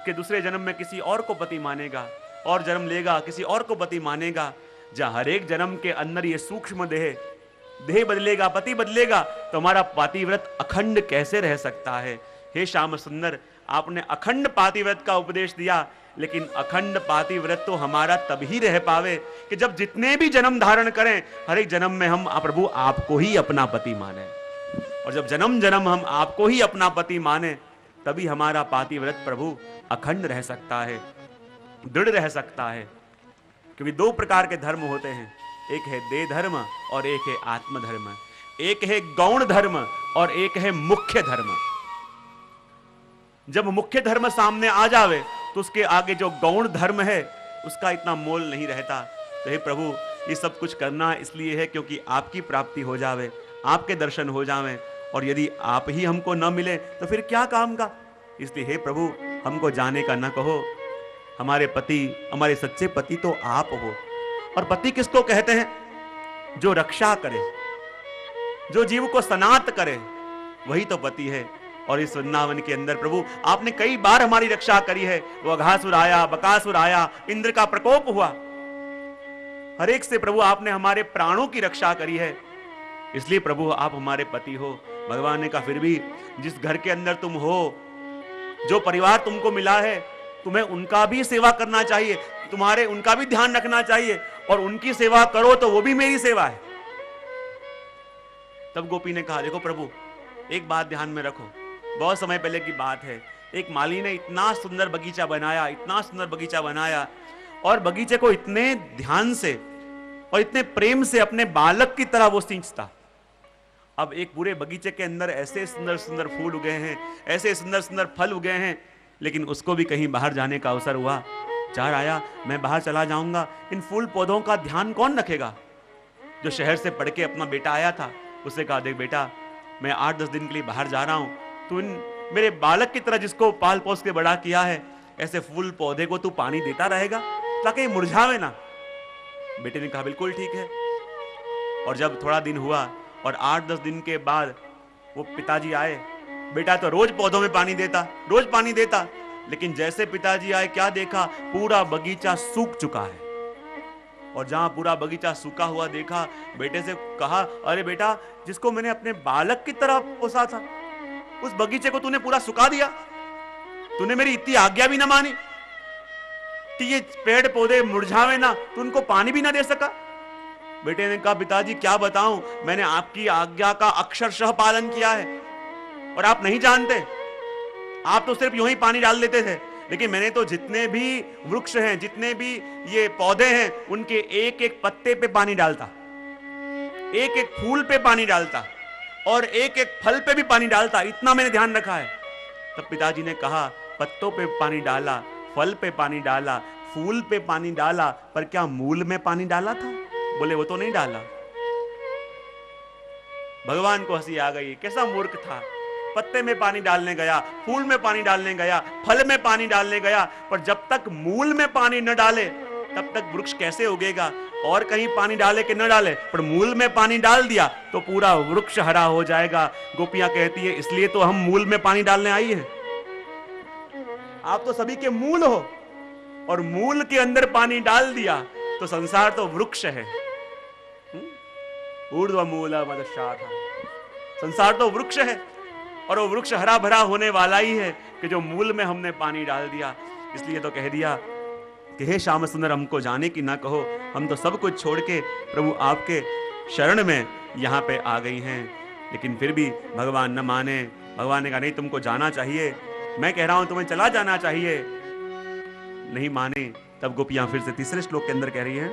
उसके दूसरे जन्म में किसी और को पति मानेगा, और जन्म लेगा किसी और को पति मानेगा। जहां हर एक जन्म के अंदर ये सूक्ष्म देह बदलेगा, पति बदलेगा, तो हमारा पातिव्रत अखंड कैसे रह सकता है? हे श्याम सुंदर, आपने अखंड पातिव्रत का उपदेश दिया, लेकिन अखंड पातिव्रत तो हमारा तभी रह पावे कि जब जितने भी जन्म धारण करें, हर एक जन्म में हम प्रभु आपको ही अपना पति माने। और जब जन्म जन्म हम आपको ही अपना पति माने, तभी हमारा पातिव्रत प्रभु अखंड रह सकता है, दृढ़ रह सकता है। क्योंकि दो प्रकार के धर्म होते हैं, एक है देह धर्म और एक है आत्म धर्म, एक है गौण धर्म और एक है मुख्य धर्म। जब मुख्य धर्म सामने आ जावे तो उसके आगे जो गौण धर्म है उसका इतना मोल नहीं रहता। तो हे प्रभु, ये सब कुछ करना इसलिए है क्योंकि आपकी प्राप्ति हो जावे, आपके दर्शन हो जावे, और यदि आप ही हमको न मिले तो फिर क्या काम का। इसलिए हे प्रभु, हमको जाने का न कहो। हमारे पति, हमारे सच्चे पति तो आप हो। और पति किसको कहते हैं? जो रक्षा करे, जो जीव को सनात करे, वही तो पति है। और इस वृंदावन के अंदर प्रभु आपने कई बार हमारी रक्षा करी है। वो अघासुर आया, बकासुर आया, इंद्र का प्रकोप हुआ, हर एक से प्रभु आपने हमारे प्राणों की रक्षा करी है। इसलिए प्रभु आप हमारे पति हो। भगवान ने कहा फिर भी जिस घर के अंदर तुम हो, जो परिवार तुमको मिला है, तुम्हें उनका भी सेवा करना चाहिए, तुम्हारे उनका भी ध्यान रखना चाहिए, और उनकी सेवा करो तो वो भी मेरी सेवा है। तब गोपी ने कहा देखो प्रभु, एक बात ध्यान में रखो, बहुत समय पहले की बात है, एक माली ने इतना सुंदर बगीचा बनाया, इतना सुंदर बगीचा बनाया, और बगीचे को इतने ध्यान से और इतने प्रेम से अपने बालक की तरह वो सींचता। अब एक पूरे बगीचे के अंदर ऐसे सुंदर सुंदर फूल उगे हैं, ऐसे सुंदर सुंदर फल उगे हैं, लेकिन उसको भी कहीं बाहर जाने का अवसर हुआ। चार आया, मैं बाहर चला जाऊंगा, इन फूल पौधों का ध्यान कौन रखेगा? जो शहर से पढ़ के अपना बेटा आया था, उससे कहा देख बेटा, मैं 8-10 दिन के लिए बाहर जा रहा हूं, तू मेरे बालक की तरह जिसको पाल पोस के बड़ा किया है, ऐसे फूल पौधे को तू पानी देता रहेगा ताकि मुरझावे ना। बेटे ने कहा बिल्कुल ठीक है। और जब थोड़ा दिन हुआ और 8-10 दिन के बाद वो पिताजी आए, बेटा तो रोज पौधों में पानी देता, रोज पानी देता, लेकिन जैसे पिताजी आए क्या देखा, पूरा बगीचा सूख चुका है। और जहां पूरा बगीचा सूखा हुआ देखा, बेटे से कहा अरे बेटा, जिसको मैंने अपने बालक की तरह पोसा था, उस बगीचे को तूने पूरा सुखा दिया। तूने मेरी इतनी आज्ञा भी ना मानी कि ये पेड़ पौधे मुरझावे ना, तू उनको पानी भी ना दे सका। बेटे ने कहा पिताजी क्या बताऊं, मैंने आपकी आज्ञा का अक्षरशः पालन किया है, और आप नहीं जानते, आप तो सिर्फ यूं ही पानी डाल देते थे, लेकिन मैंने तो जितने भी वृक्ष हैं, जितने भी ये पौधे हैं, उनके एक एक पत्ते पे पानी डालता, एक एक फूल पे पानी डालता, और एक एक फल पे भी पानी डालता, इतना मैंने ध्यान रखा है। तब पिताजी ने कहा पत्तों पे पानी डाला, फल पे पानी डाला, फूल पे पानी डाला, पर क्या मूल में पानी डाला था? बोले वो तो नहीं डाला। भगवान को हंसी आ गई, कैसा मूर्ख था। पत्ते में पानी डालने गया, फूल में पानी डालने गया, फल में पानी डालने गया, पर जब तक मूल में पानी न डाले तब तक वृक्ष कैसे उगेगा? और कहीं पानी डाले कि न डाले, पर मूल में पानी डाल दिया तो पूरा वृक्ष हरा हो जाएगा। गोपियां कहती है इसलिए तो हम मूल में पानी डालने आई है। आप तो सभी के मूल हो, और मूल के अंदर पानी डाल दिया तो संसार तो वृक्ष है। ऊर्ध्व मूला मदशाखा, संसार तो वृक्ष है, और वो वृक्ष हरा भरा होने वाला ही है कि जो मूल में हमने पानी डाल दिया। इसलिए तो कह दिया कि हे श्याम सुंदर, हमको जाने की ना कहो, हम तो सब कुछ छोड़ के प्रभु आपके शरण में यहाँ पे आ गई हैं। लेकिन फिर भी भगवान न माने। भगवान ने कहा नहीं, तुमको जाना चाहिए, मैं कह रहा हूं तुम्हें चला जाना चाहिए। नहीं माने। तब गोपियां फिर से तीसरे श्लोक के अंदर कह रही हैं,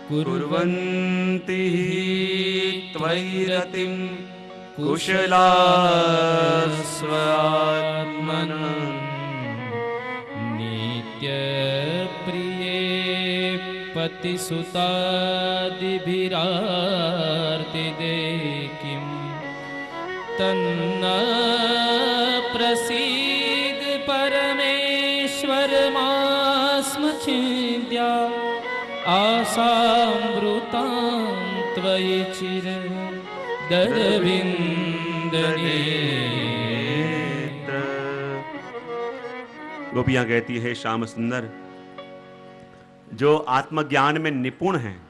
कुर्वन्ति त्वयि कुशला स्वात्मनः नित्य प्रिये पतिसुतादिभिरार्तिदे किं तन्न प्रसीद परमेश्वर मास्म छिन्द्या आसामृतां त्वयि चिर दरविंदनेत्र। गोपियां कहती है श्याम सुंदर, जो आत्मज्ञान में निपुण हैं,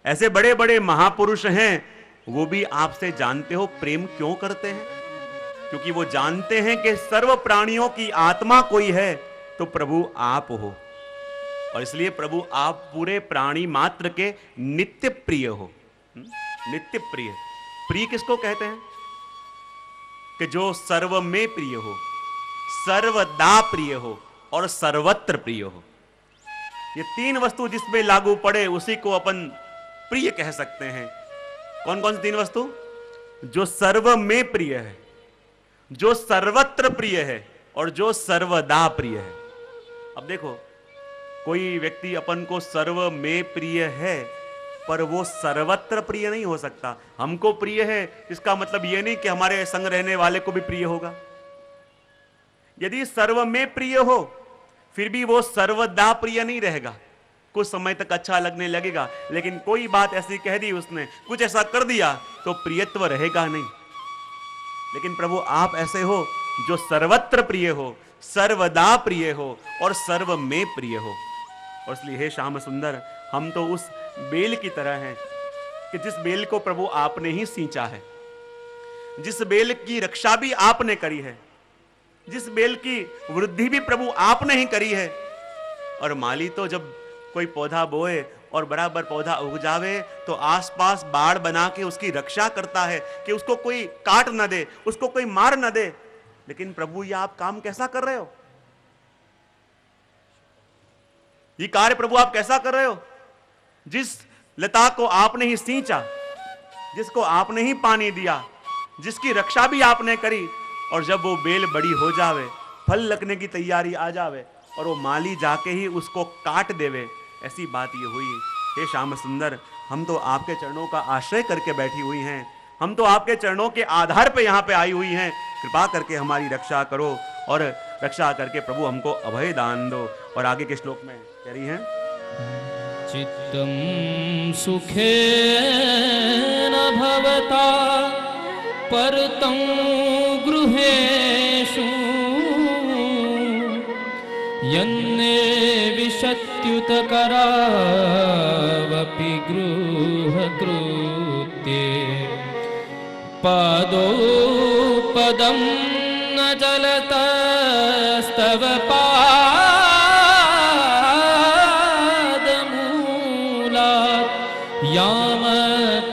ऐसे बड़े बड़े महापुरुष हैं, वो भी आपसे जानते हो प्रेम क्यों करते हैं? क्योंकि वो जानते हैं कि सर्व प्राणियों की आत्मा कोई है तो प्रभु आप हो, और इसलिए प्रभु आप पूरे प्राणी मात्र के नित्य प्रिय हो। नित्य प्रिय, प्रिय किसको कहते हैं? कि जो सर्व में प्रिय हो, सर्वदा प्रिय हो और सर्वत्र प्रिय हो। ये तीन वस्तु जिसमें लागू पड़े उसी को अपन प्रिय कह सकते हैं। कौन कौन सी तीन वस्तु? जो सर्व में प्रिय है, जो सर्वत्र प्रिय है और जो सर्वदा प्रिय है। अब देखो, कोई व्यक्ति अपन को सर्व में प्रिय है पर वो सर्वत्र प्रिय नहीं हो सकता। हमको प्रिय है इसका मतलब ये नहीं कि हमारे संग रहने वाले को भी प्रिय होगा। यदि सर्व में प्रिय हो फिर भी वो सर्वदा प्रिय नहीं रहेगा। कुछ समय तक अच्छा लगने लगेगा, लेकिन कोई बात ऐसी कह दी उसने, कुछ ऐसा कर दिया तो प्रियत्व रहेगा नहीं। लेकिन प्रभु आप ऐसे हो जो सर्वत्र प्रिय हो, सर्वदा प्रिय हो और सर्व में प्रिय हो। और इसलिए हे श्याम सुंदर, हम तो उस बेल की तरह हैं कि जिस बेल को प्रभु आपने ही सींचा है, जिस बेल की रक्षा भी आपने करी है, जिस बेल की वृद्धि भी प्रभु आपने ही करी है। और माली तो जब कोई पौधा बोए और बराबर पौधा उग जावे तो आसपास बाड़ बना के उसकी रक्षा करता है कि उसको कोई काट न दे, उसको कोई मार न दे। लेकिन प्रभु ये आप काम कैसा कर रहे हो? ये कार्य प्रभु आप कैसा कर रहे हो? जिस लता को आपने ही सींचा, जिसको आपने ही पानी दिया, जिसकी रक्षा भी आपने करी, और जब वो बेल बड़ी हो जावे, फल लगने की तैयारी आ जावे और वो माली जाके ही उसको काट देवे, ऐसी बात ये हुई। हे श्याम सुंदर, हम तो आपके चरणों का आश्रय करके बैठी हुई हैं, हम तो आपके चरणों के आधार पे यहाँ पे आई हुई हैं। कृपा करके हमारी रक्षा करो और रक्षा करके प्रभु हमको अभय दान दो। और आगे के श्लोक में कह रही हैं, चित्तं सुखेन भवता परतं गृहेषु यन्ने विशत्युतकरावपि गृहकृत्ये पादो पदं न चलतस्तव पादमूलात् याम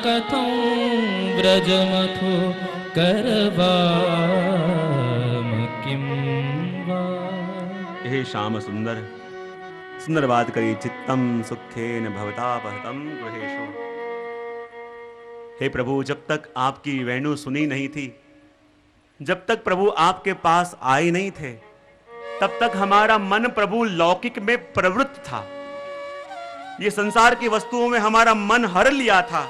कथं व्रजमथो करवाम किं वा। हे श्याम सुंदर, सुंदर बात करी। चित्तम सुखेन भवता पहतम गृहेषु। हे प्रभु, जब तक आपकी वेणु सुनी नहीं थी, जब तक प्रभु आपके पास आए नहीं थे, तब तक हमारा मन प्रभु लौकिक में प्रवृत्त था। ये संसार की वस्तुओं में हमारा मन हर लिया था।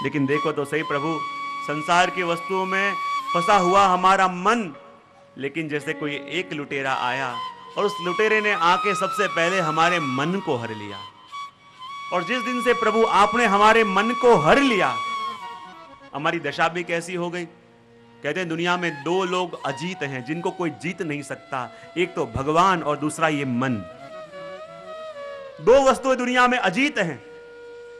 लेकिन देखो तो सही प्रभु, संसार की वस्तुओं में फंसा हुआ हमारा मन, लेकिन जैसे कोई एक लुटेरा आया और उस लुटेरे ने आके सबसे पहले हमारे मन को हर लिया। और जिस दिन से प्रभु आपने हमारे मन को हर लिया, हमारी दशा भी कैसी हो गई। कहते हैं दुनिया में दो लोग अजीत हैं जिनको कोई जीत नहीं सकता, एक तो भगवान और दूसरा ये मन। दो वस्तुएं दुनिया में अजीत हैं,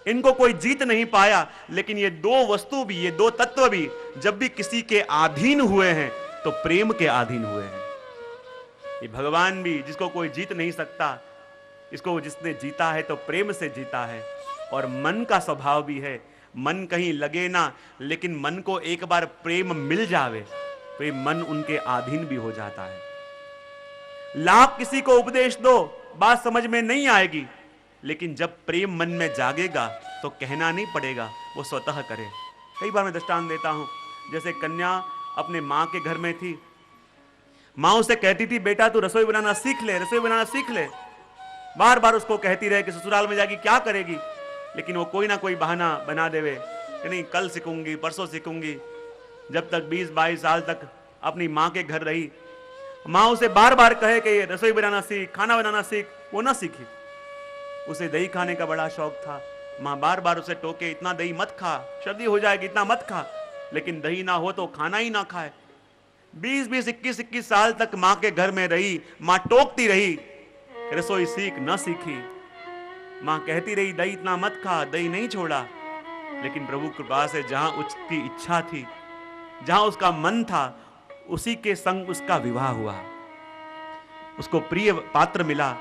इनको कोई जीत नहीं पाया। लेकिन ये दो वस्तु भी, ये दो तत्व भी जब भी किसी के अधीन हुए हैं तो प्रेम के अधीन हुए हैं। ये भगवान भी जिसको कोई जीत नहीं सकता, इसको जिसने जीता है तो प्रेम से जीता है। और मन का स्वभाव भी है, मन कहीं लगे ना, लेकिन मन को एक बार प्रेम मिल जावे तो ये मन उनके अधीन भी हो जाता है। लाख किसी को उपदेश दो, बात समझ में नहीं आएगी, लेकिन जब प्रेम मन में जागेगा तो कहना नहीं पड़ेगा, वो स्वतः करे। कई बार मैं दृष्टांत देता हूं, जैसे कन्या अपने माँ के घर में थी, माँ उसे कहती थी बेटा तू रसोई बनाना सीख ले, रसोई बनाना सीख ले। बार बार उसको कहती रहे कि ससुराल में जाके क्या करेगी, लेकिन वो कोई ना कोई बहाना बना देवे कि नहीं कल सीखूंगी, परसों सीखूंगी। जब तक 20-22 साल तक अपनी माँ के घर रही, माँ उसे बार बार कहे कि ये रसोई बनाना सीख, खाना बनाना सीख, वो ना सीखी। उसे दही खाने का बड़ा शौक था, माँ बार बार उसे टोके इतना दही मत खा, सर्दी हो जाएगी, इतना मत खा, लेकिन दही ना हो तो खाना ही ना खाए। 20-20, 21-21 साल तक मां के घर में रही, मां टोकती रही, रसोई सीख न सीखी। मां कहती रही दही इतना मत खा, दही नहीं छोड़ा। लेकिन प्रभु कृपा से जहां उसकी इच्छा थी, जहां उसका मन था, उसी के संग उसका विवाह हुआ, उसको प्रिय पात्र मिला।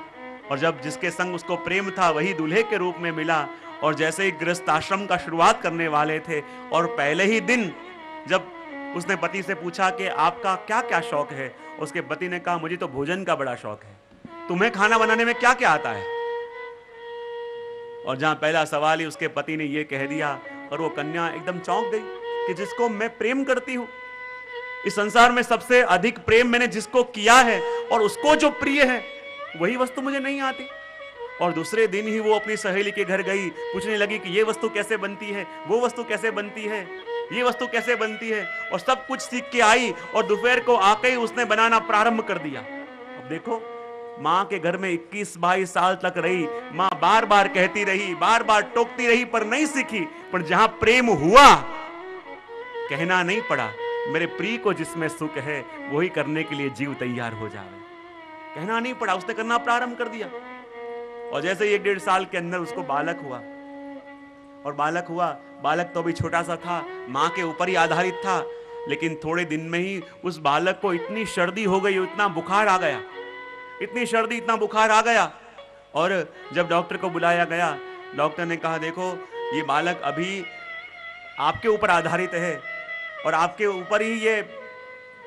और जब जिसके संग उसको प्रेम था वही दूल्हे के रूप में मिला। और जैसे ही गृहस्थ आश्रम का शुरुआत करने वाले थे और पहले ही दिन जब उसने पति से पूछा कि आपका क्या क्या शौक है, उसके पति ने कहा मुझे तो भोजन का बड़ा शौक है, तुम्हें खाना बनाने में क्या क्या आता है। और जहां पहला सवाल ही उसके पति ने यह कह दिया, और वो कन्या एकदम चौंक गई कि जिसको मैं प्रेम करती हूं, इस संसार में सबसे अधिक प्रेम मैंने जिसको किया है और उसको जो प्रिय है वही वस्तु मुझे नहीं आती। और दूसरे दिन ही वो अपनी सहेली के घर गई, पूछने लगी कि ये वस्तु कैसे बनती है, वो वस्तु कैसे बनती है, ये वस्तु कैसे बनती है, और सब कुछ सीख के आई। और दोपहर को आके ही उसने बनाना प्रारंभ कर दिया। अब देखो, मां के घर में 21-22 साल तक रही, मां बार बार कहती रही, बार बार टोकती रही, पर नहीं सीखी। पर जहां प्रेम हुआ, कहना नहीं पड़ा, मेरे प्रिय को जिसमें सुख है वही करने के लिए जीव तैयार हो जाए। कहना नहीं पड़ा, उसने करना प्रारंभ कर दिया। और जैसे ही 1-1.5 साल के अंदर उसको बालक हुआ, और बालक हुआ, बालक तो अभी छोटा सा था, मां के ऊपर ही आधारित था। लेकिन थोड़े दिन में ही उस बालक को इतनी सर्दी हो गई, इतना बुखार आ गया, इतनी सर्दी, इतना बुखार आ गया। और जब डॉक्टर को बुलाया गया, डॉक्टर ने कहा देखो ये बालक अभी आपके ऊपर आधारित है और आपके ऊपर ही ये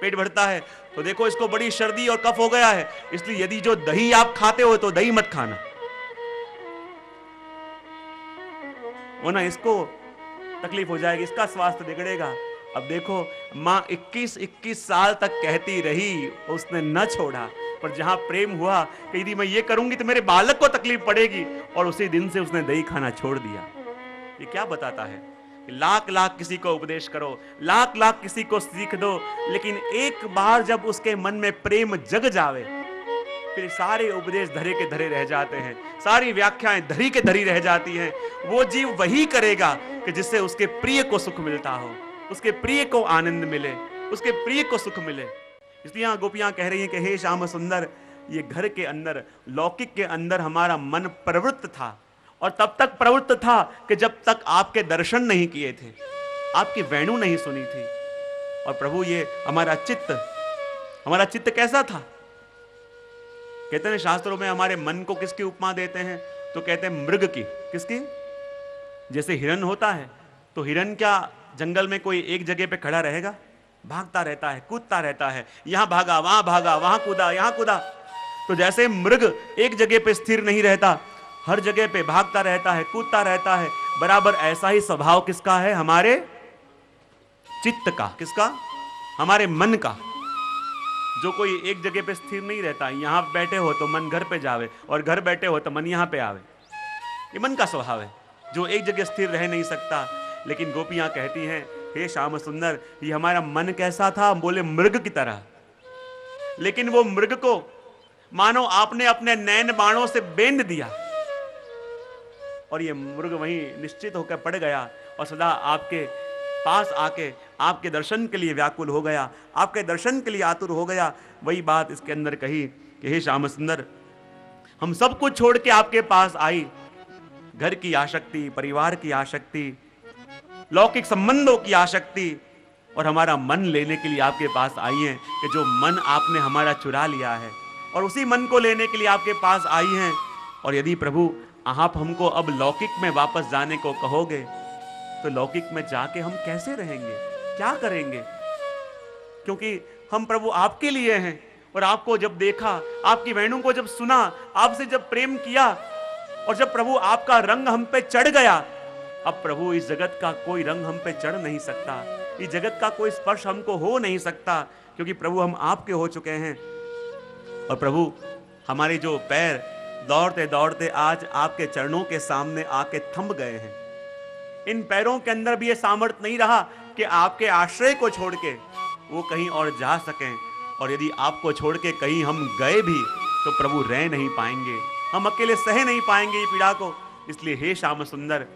पेट भरता है, तो देखो इसको बड़ी सर्दी और कफ हो गया है, इसलिए यदि जो दही आप खाते हो तो दही मत खाना, वरना इसको तकलीफ हो जाएगी, इसका स्वास्थ्य बिगड़ेगा। अब देखो, मां 21-21 साल तक कहती रही, उसने न छोड़ा। पर जहां प्रेम हुआ कि यदि मैं ये करूंगी तो मेरे बालक को तकलीफ पड़ेगी, और उसी दिन से उसने दही खाना छोड़ दिया। ये क्या बताता है? लाख लाख किसी को उपदेश करो, लाख लाख किसी को सीख दो, लेकिन एक बार जब उसके मन में प्रेम जग जावे, फिर सारे उपदेश धरे के धरे रह जाते हैं, सारी व्याख्याएं धरी के धरी रह जाती हैं। वो जीव वही करेगा कि जिससे उसके प्रिय को सुख मिलता हो, उसके प्रिय को आनंद मिले, उसके प्रिय को सुख मिले। इसलिए यहाँ गोपियां कह रही हैं कि हे श्याम सुंदर, ये घर के अंदर, लौकिक के अंदर हमारा मन प्रवृत्त था, और तब तक प्रवृत्त था कि जब तक आपके दर्शन नहीं किए थे, आपकी वेणु नहीं सुनी थी। और प्रभु ये हमारा चित्त कैसा था? कहते हैं शास्त्रों में हमारे मन को किसकी उपमा देते हैं, तो कहते हैं मृग की। किसकी? जैसे हिरन होता है, तो हिरन क्या जंगल में कोई एक जगह पे खड़ा रहेगा? भागता रहता है, कूदता रहता है, यहां भागा, वहां कूदा, यहां कूदा। तो जैसे मृग एक जगह पे स्थिर नहीं रहता, हर जगह पे भागता रहता है, कूदता रहता है, बराबर ऐसा ही स्वभाव किसका है? हमारे चित्त का। किसका? हमारे मन का। जो कोई एक जगह पे स्थिर नहीं रहता, यहां बैठे हो तो मन घर पे जावे, और घर बैठे हो तो मन यहां पे आवे। ये मन का स्वभाव है, जो एक जगह स्थिर रह नहीं सकता। लेकिन गोपियां कहती हैं, हे श्याम सुंदर, ये हमारा मन कैसा था? बोले मृग की तरह। लेकिन वो मृग को मानो आपने अपने नैन बाणों से बेंध दिया, और ये मृग वहीं निश्चित होकर पड़ गया, और सदा आपके पास आके आपके दर्शन के लिए व्याकुल हो गया, आपके दर्शन के लिए आतुर हो गया। वही बात इसके अंदर कही कि हे श्याम सुंदर, हम सब कुछ छोड़ के आपके पास आई, घर की आसक्ति, परिवार की आसक्ति, लौकिक संबंधों की आसक्ति, और हमारा मन लेने के लिए आपके पास आई हैं कि जो मन आपने हमारा चुरा लिया है, और उसी मन को लेने के लिए आपके पास आई हैं। और यदि प्रभु आप हमको अब लौकिक में वापस जाने को कहोगे, तो लौकिक में जाके हम कैसे रहेंगे, क्या करेंगे? क्योंकि हम प्रभु आपके लिए हैं, और आपको जब देखा, आपकी वेणु को जब सुना, आपसे जब प्रेम किया, और जब प्रभु आपका रंग हम पे चढ़ गया, अब प्रभु इस जगत का कोई रंग हम पे चढ़ नहीं सकता, इस जगत का कोई स्पर्श हमको हो नहीं सकता, क्योंकि प्रभु हम आपके हो चुके हैं। और प्रभु हमारे जो पैर दौड़ते दौड़ते आज आपके चरणों के सामने आके थम गए हैं, इन पैरों के अंदर भी ये सामर्थ्य नहीं रहा कि आपके आश्रय को छोड़ के वो कहीं और जा सकें। और यदि आपको छोड़ के कहीं हम गए भी तो प्रभु रह नहीं पाएंगे, हम अकेले सह नहीं पाएंगे ये पीड़ा को। इसलिए हे श्याम सुंदर,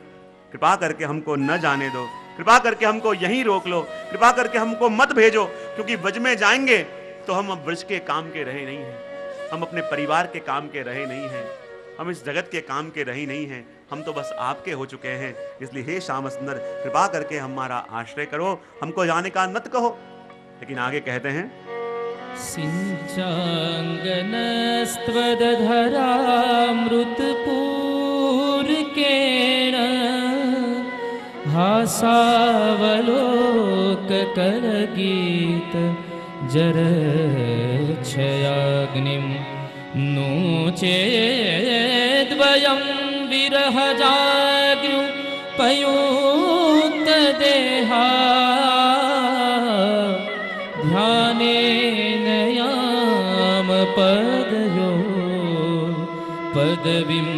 कृपा करके हमको न जाने दो, कृपा करके हमको यहीं रोक लो, कृपा करके हमको मत भेजो, क्योंकि ब्रज में जाएंगे तो हम अब ब्रज के काम के रहे नहीं हैं, हम अपने परिवार के काम के रहे नहीं हैं, हम इस जगत के काम के रहे नहीं हैं, हम तो बस आपके हो चुके हैं। इसलिए हे श्याम सुंदर कृपा करके हमारा आश्रय करो, हमको जाने का मत कहो। लेकिन आगे कहते हैं सिञ्चाङ्गनस्त्वदधरामृतपूर्केण हासावलोककरगीत जरच्छयाग्निं नो चेद्वयं विरहजाग्नुपयुक्तदेहा ध्यानेन यामपदयो पदवीं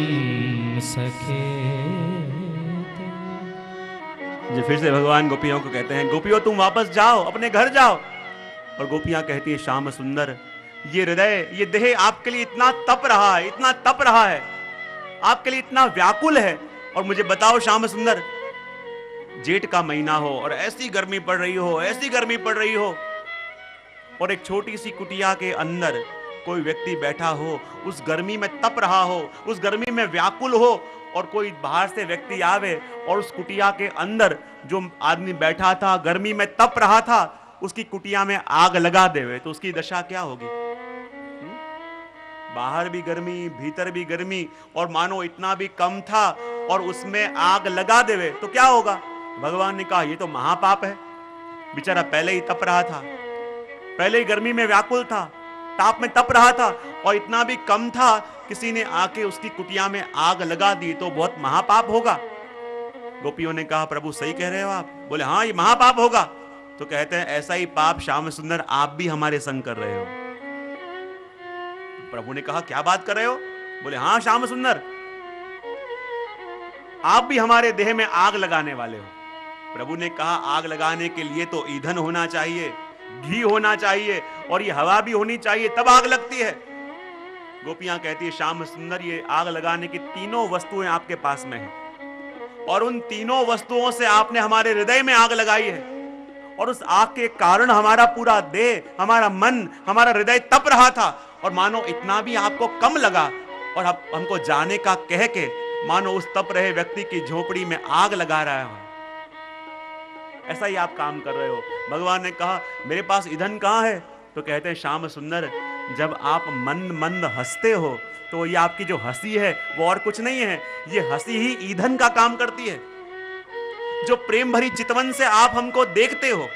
सखे। जो फिर से भगवान गोपियों को कहते हैं, गोपियों तुम वापस जाओ, अपने घर जाओ। और गोपियां कहती हैं, श्याम सुंदर ये हृदय, ये देह आपके लिए इतना तप रहा है, इतना तप रहा है, आपके लिए इतना व्याकुल है। और मुझे बताओ श्याम सुंदर, जेठ का महीना हो और ऐसी गर्मी पड़ रही हो, ऐसी गर्मी पड़ रही हो, और एक छोटी सी कुटिया के अंदर कोई व्यक्ति बैठा हो, उस गर्मी में तप रहा हो, उस गर्मी में व्याकुल हो, और कोई बाहर से व्यक्ति आवे और उस कुटिया के अंदर जो आदमी बैठा था, गर्मी में तप रहा था, उसकी कुटिया में आग लगा देवे, तो उसकी दशा क्या होगी? बाहर भी गर्मी, भीतर भी गर्मी, और मानो इतना भी कम था और उसमें आग लगा देवे तो क्या होगा? भगवान ने कहा ये तो महापाप है। बेचारा पहले ही तप रहा था, पहले ही गर्मी में व्याकुल था, ताप में तप रहा था, और इतना भी कम था, किसी ने आके उसकी कुटिया में आग लगा दी तो बहुत महापाप होगा। गोपियों ने कहा प्रभु सही कह रहे हो आप? बोले हाँ ये महापाप होगा। तो कहते हैं ऐसा ही पाप श्याम सुंदर आप भी हमारे संग कर रहे हो। प्रभु ने कहा क्या बात कर रहे हो? बोले हाँ श्याम सुंदर, आप भी हमारे देह में आग लगाने वाले हो। प्रभु ने कहा आग लगाने के लिए तो ईंधन होना चाहिए, घी होना चाहिए, और ये हवा भी होनी चाहिए, तब आग लगती है। गोपियां कहती है श्याम सुंदर ये आग लगाने की तीनों वस्तुएं आपके पास में हैं, और उन तीनों वस्तुओं से आपने हमारे हृदय में आग लगाई है, और उस आग के कारण हमारा पूरा देह, हमारा मन, हमारा हृदय तप रहा था, और मानो इतना भी आपको कम लगा और हमको जाने का कह के मानो उस तप रहे व्यक्ति की झोपड़ी में आग लगा रहा है। ऐसा ही आप काम कर रहे हो। भगवान ने कहा मेरे पास ईंधन कहां है? तो कहते हैं श्याम सुंदर जब आप मंद मंद हंसते हो तो ये आपकी जो हंसी है वो और कुछ नहीं है, ये हंसी ही ईंधन का काम करती है। जो प्रेम भरी चितवन से आप हमको देखते हो,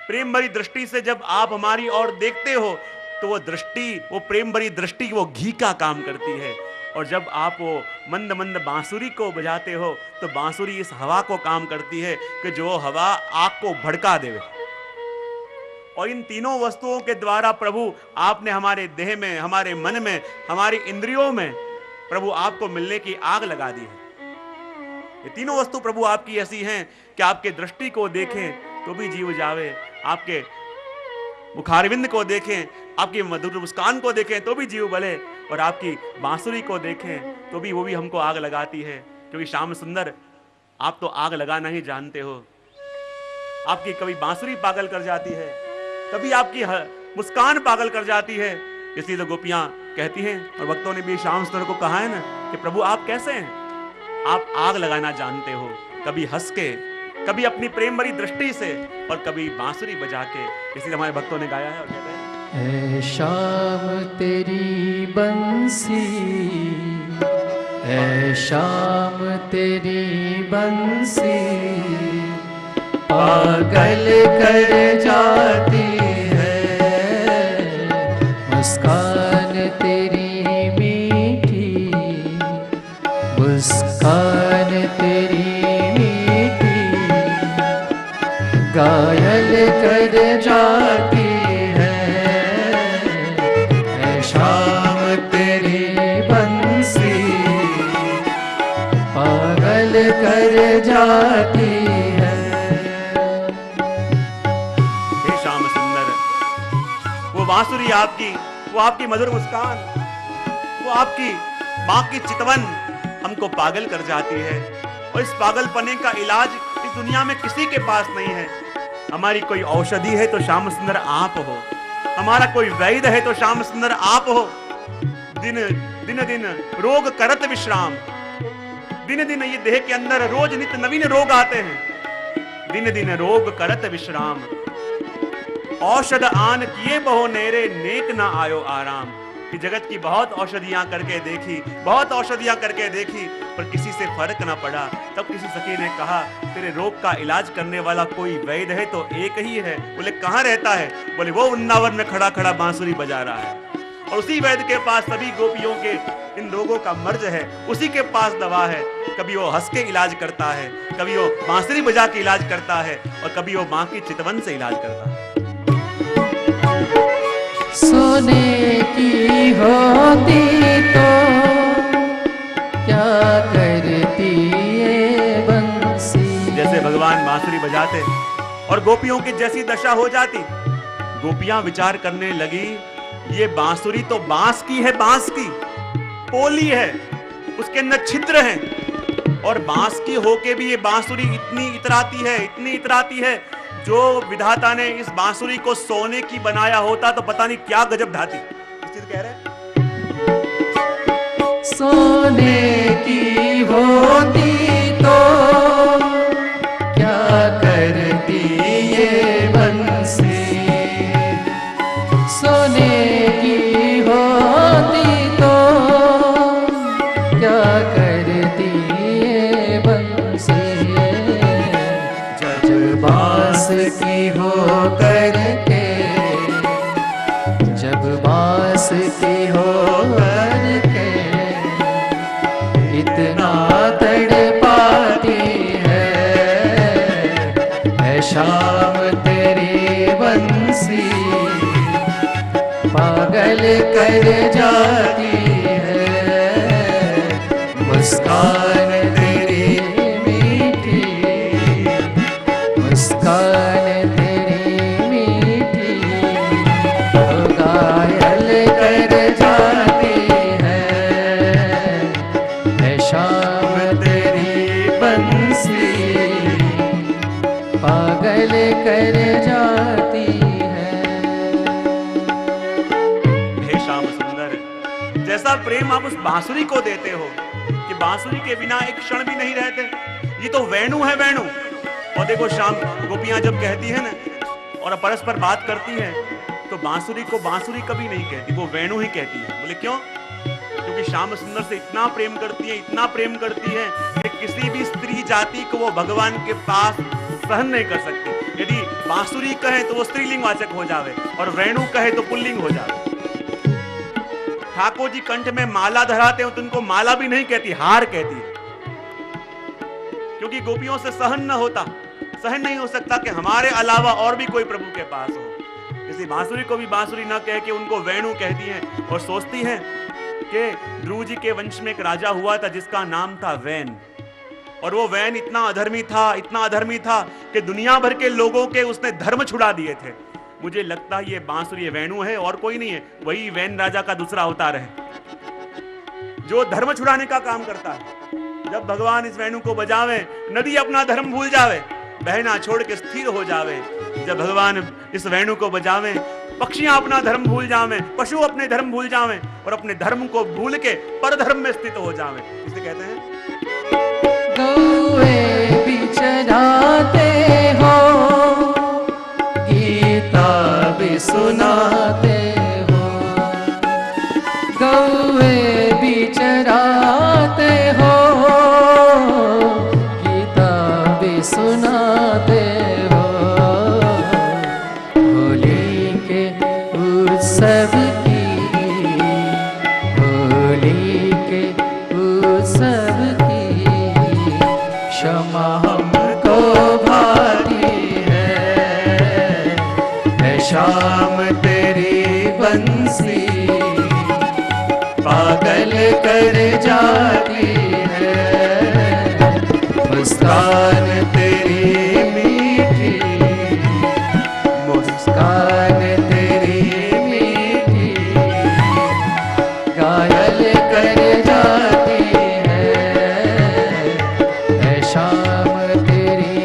प्रेम भरी दृष्टि से जब आप हमारी ओर देखते हो तो वो दृष्टि, वो प्रेम भरी दृष्टि वो घी का काम करती है। और जब आप वो मंद मंद बांसुरी को बजाते हो तो बांसुरी इस हवा को काम करती है कि जो हवा आग को भड़का देवे। और इन तीनों वस्तुओं के द्वारा प्रभु आपने हमारे देह में, हमारे मन में, हमारी इंद्रियों में प्रभु आपको मिलने की आग लगा दी है। ये तीनों वस्तु प्रभु आपकी ऐसी हैं कि आपके दृष्टि को देखें तो भी जीव जावे, आपके मुखारविंद को देखें, आपकी मधुर मुस्कान को देखें तो भी जीव बले, और आपकी बांसुरी को देखें तो भी वो भी हमको आग लगाती है। क्योंकि श्याम सुंदर आप तो आग लगाना ही जानते हो। आपकी कभी बांसुरी पागल कर जाती है, कभी आपकी मुस्कान पागल कर जाती है। इसलिए तो गोपियां कहती हैं और भक्तों ने भी श्याम सुंदर को कहा है ना कि प्रभु आप कैसे हैं? आप आग लगाना जानते हो, कभी हंस के, कभी अपनी प्रेम भरी दृष्टि से, और कभी बांसुरी बजा के। इसलिए हमारे भक्तों ने गाया है और कहते हैं ऐ शाम तेरी बंसी, ऐ शाम तेरी बंसी पागल कर जाती है, मुस्कान तेरी मीठी, मुस्कान तेरी मीठी घायल कर जाती है, ऐ शाम तेरी बंसी पागल कर जाती है। हे श्याम सुंदर, वो बांसुरी आपकी, वो आपकी मधुर मुस्कान, वो आपकी माँ की चितवन हमको पागल कर जाती है। और इस पागलपने का इलाज, इस इस दुनिया में किसी के पास नहीं है। हमारी कोई औषधि है तो श्याम सुंदर आप हो, हमारा कोई वैद्य है तो श्याम सुंदर आप हो। दिन दिन दिन रोग करत विश्राम, दिन दिन ये देह के अंदर रोज नित्य नवीन रोग आते हैं। दिन दिन रोग करत विश्राम, औषध आन किए बहु नेरे, नेक ना आयो आराम। कि जगत की बहुत औषधियां करके देखी, बहुत औषधियां करके देखी, पर किसी से फर्क ना पड़ा। तब किसी सखी ने कहा, तेरे रोग का इलाज करने वाला कोई वैद्य है तो एक ही है। बोले कहाँ रहता है? बोले वो वृंदावन में खड़ा खड़ा बांसुरी बजा रहा है। और उसी वैद्य के पास सभी गोपियों के इन रोगों का मर्ज है, उसी के पास दवा है। कभी वो हंस के इलाज करता है, कभी वो बांसुरी बजा के इलाज करता है, और कभी वो माँ की चितवन से इलाज करता है। सोने की होती तो क्या करती ये बंसी। जैसे भगवान बांसुरी बजाते और गोपियों की जैसी दशा हो जाती, गोपियां विचार करने लगी, ये बांसुरी तो बांस की है, बांस की पोली है, उसके अंदर छिद्र हैं, और बांस की होके भी ये बांसुरी इतनी इतराती है, इतनी इतराती है। जो विधाता ने इस बांसुरी को सोने की बनाया होता तो पता नहीं क्या गजब ढाती। कह रहे सोने की होती तो क्या करती ये बंसी। सोने की होती तो क्या करती ये बंसी। जब बांस की हो करके, जब बांस की हो करके इतना तड़पाती है शाम तेरी बंसी। पागल कर जाती है मुस्कान तेरी मीठी, मुस्कान तेरी मीठी। घायल कर जाती है शाम तेरी बंसी। पागल कर जाती है। हे श्याम सुंदर, जैसा प्रेम आप उस बांसुरी को देते हो कि बांसुरी के बिना एक क्षण भी नहीं रहते। ये तो वेणु है, वेणु। और देखो शाम गोपियां जब कहती है ना और परस्पर बात करती है, तो बांसुरी को बांसुरी कभी नहीं कहती, वो वेणु ही कहती है। बोले क्यों? क्योंकि श्याम सुंदर से इतना प्रेम करती है, इतना प्रेम करती है कि किसी भी स्त्री जाति को वो भगवान के पास सहन नहीं कर सकती। यदि बांसुरी कहे तो वो स्त्रीलिंग वाचक हो जावे, और वेणु कहे तो पुल्लिंग हो जावे। ठाकुर जी कंठ में माला धराते हो तो उनको माला भी नहीं कहती, हार कहती है। क्योंकि गोपियों से सहन न होता, सहन नहीं हो सकता कि हमारे अलावा और भी कोई प्रभु के पास हो। किसी बांसुरी को भी बांसुरी न कह के उनको वेणु कहती हैं, और सोचती हैं कि ध्रुव जी के वंश में एक राजा हुआ था जिसका नाम था वैन, और वो वैन इतना अधर्मी था, इतना अधर्मी था कि दुनिया भर के लोगों के उसने धर्म छुड़ा दिए थे। मुझे लगता है ये बांसुरी वेणु है और कोई नहीं है, वही वैन राजा का दूसरा अवतार है जो धर्म छुड़ाने का काम करता है। जब भगवान इस वेणु को बजावे, नदी अपना धर्म भूल जावे, बहना छोड़ के स्थिर हो जावे। जब भगवान इस वेणु को बजावे, पक्षियां अपना धर्म भूल जावे, पशु अपने धर्म भूल जावे, और अपने धर्म को भूल के पर धर्म में स्थित हो जावे। इसे कहते हैं गौए बिचराते हो, गीता भी सुनाते हो। गौए बिचराते हो, गीता भी सुनाते हो। होली के उत्सव की, होली के उत्सव की क्षमा हमको भाती है शाम तेरी बंसी। पागल कर जाती है मुस्कान तेरी मीठी, मुस्कान तेरी मीठी। घायल कर जाती है शाम तेरी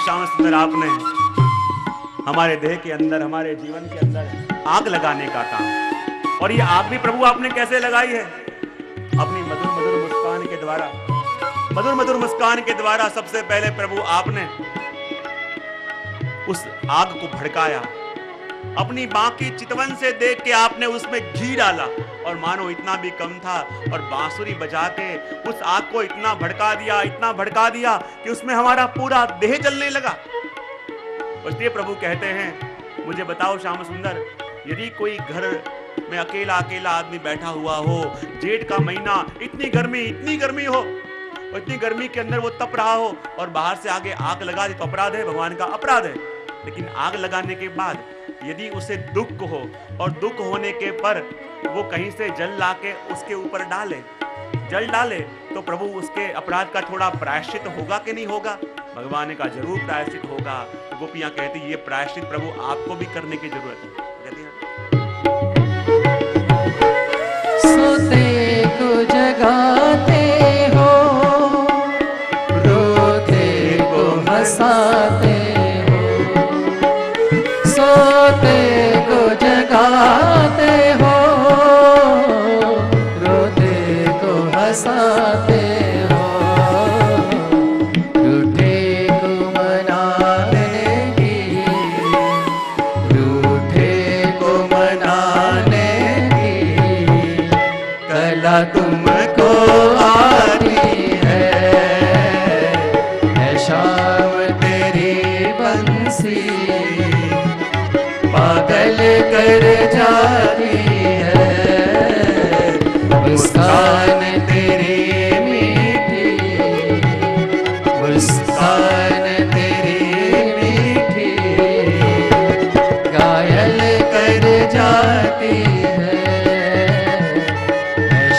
श्याम सुंदर आपने हमारे देह के अंदर, हमारे जीवन के अंदर आग लगाने का काम। और ये आग भी प्रभु आपने कैसे लगाई है? अपनी मधुर मधुर मुस्कान के द्वारा। मधुर मधुर मुस्कान के द्वारा सबसे पहले प्रभु आपने उस आग को भड़काया। अपनी बाकी चितवन से देख के आपने उसमें घी डाला और मानो इतना भी कम था, और बांसुरी बजा के उस आग को इतना भड़का दिया, इतना भड़का दिया कि उसमें हमारा पूरा देह जलने लगा। इसलिए प्रभु कहते हैं, मुझे बताओ श्याम सुंदर, यदि कोई घर में अकेला अकेला आदमी बैठा हुआ हो, जेठ का महीना, इतनी गर्मी हो, और इतनी गर्मी के अंदर वो तप रहा हो और बाहर से आगे आग लगा दे तो अपराध है, भगवान का अपराध है। लेकिन आग लगाने के बाद यदि उसे दुख हो और दुख होने के पर वो कहीं से जल लाके उसके ऊपर जल डाले तो प्रभु उसके अपराध का थोड़ा प्रायश्चित होगा कि नहीं होगा? भगवान का जरूर प्रायश्चित होगा। तो गोपियां कहती ये प्रायश्चित प्रभु आपको भी करने की जरूरत है। सोते को जगाते हो, रोते को हंसाते हो, सोते को जगाते हो, रोते को हंसाते हो, रूठे को मनाने की, रूठे को मनाने की कला तुमको आती है शाम तेरी बंसी पागल कर जाती है, मुस्कान तेरी मीठी, मुस्कान तेरी मीठी घायल कर जाती है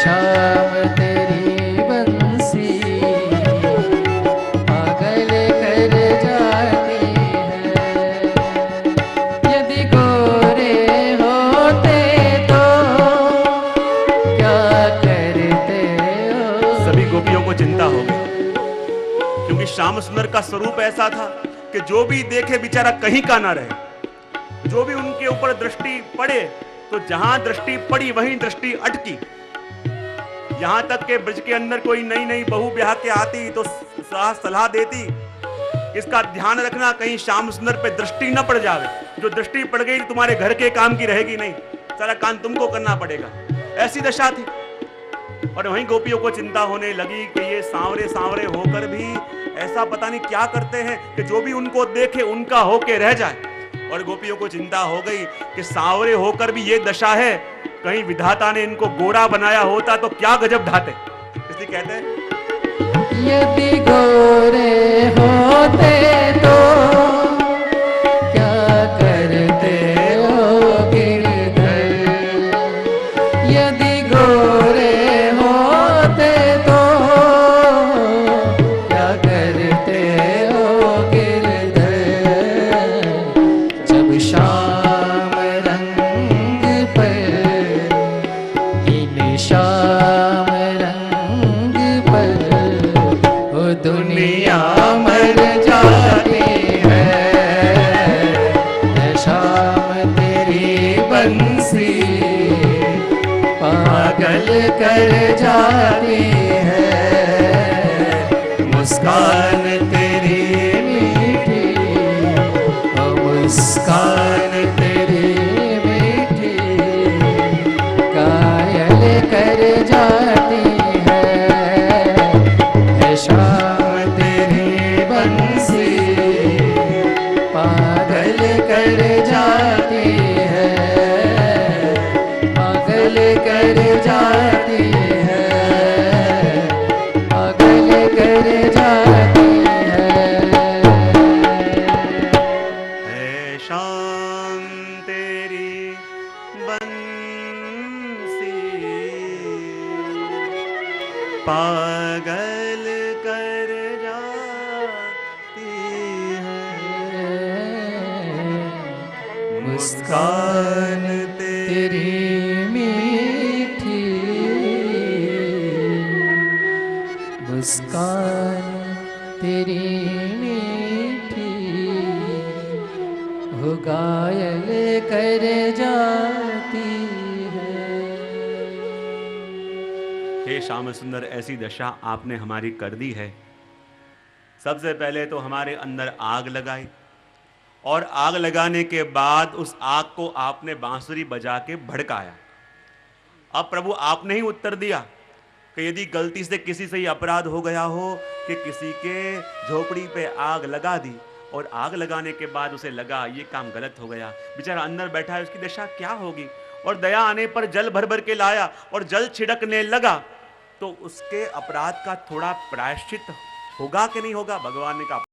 शाम तेरी बंसी पागल कर जाती है। यदि गोरे होते तो क्या करते हो? सभी गोपियों को चिंता हो गई, क्योंकि श्याम सुंदर का स्वरूप ऐसा था कि जो भी देखे बेचारा कहीं का ना रहे। जो भी उनके ऊपर दृष्टि पड़े तो जहां दृष्टि पड़ी वहीं दृष्टि अटकी। यहां तक के ब्रज के अंदर कोई नई नई बहू ब्याह के आती तो सलाह देती, इसका ध्यान रखना कहीं श्याम सुंदर पे दृष्टि न पड़ जावे। जो दृष्टि पड़ गई तुम्हारे घर के काम की रहेगी नहीं, सारा काम तुमको करना पड़ेगा। ऐसी दशा थी। और वहीं गोपियों को चिंता होने लगी कि ये सांवरे सांवरे होकर भी ऐसा पता नहीं क्या करते हैं कि जो भी उनको देखे उनका होके रह जाए। और गोपियों को चिंता हो गई कि सांवरे होकर भी ये दशा है, कहीं विधाता ने इनको गोरा बनाया होता तो क्या गजब ढाते। इसलिए कहते हैं, यदि गोरे होते तो क्या करते हो गिरधर? यदि गोरे होते तो क्या करते हो गिरधर? जब शाम रंग पर इन शाम रंग पर वो दुनिया मर जाती है शाम तेरी बंसी पागल कर जाती है, मुस्कान तेरी मीठी, ओ मुस्कान तेरी मीठी घायल कर जाती है शाम तेरी बंसी पागल कर जाती है, पागल कर जाती है, पागल कर जाती है शाम तेरी बंसी पागल कर जाती है, मुस्कान तेरी मीठी, मुस्कान तेरी मीठी वो घायल कर जाती है। हे श्याम सुंदर, ऐसी दशा आपने हमारी कर दी है। सबसे पहले तो हमारे अंदर आग लगाई, और आग लगाने के बाद उस आग को आपने बांसुरी बजा के भड़काया। अब प्रभु आपने ही उत्तर दिया कि यदि गलती से किसी से ही अपराध हो गया हो कि किसी के झोपड़ी पे आग लगा दी, और आग लगाने के बाद उसे लगा ये काम गलत हो गया, बेचारा अंदर बैठा है, उसकी दशा क्या होगी, और दया आने पर जल भर भर के लाया और जल छिड़कने लगा, तो उसके अपराध का थोड़ा प्रायश्चित होगा कि नहीं होगा? भगवान ने कहा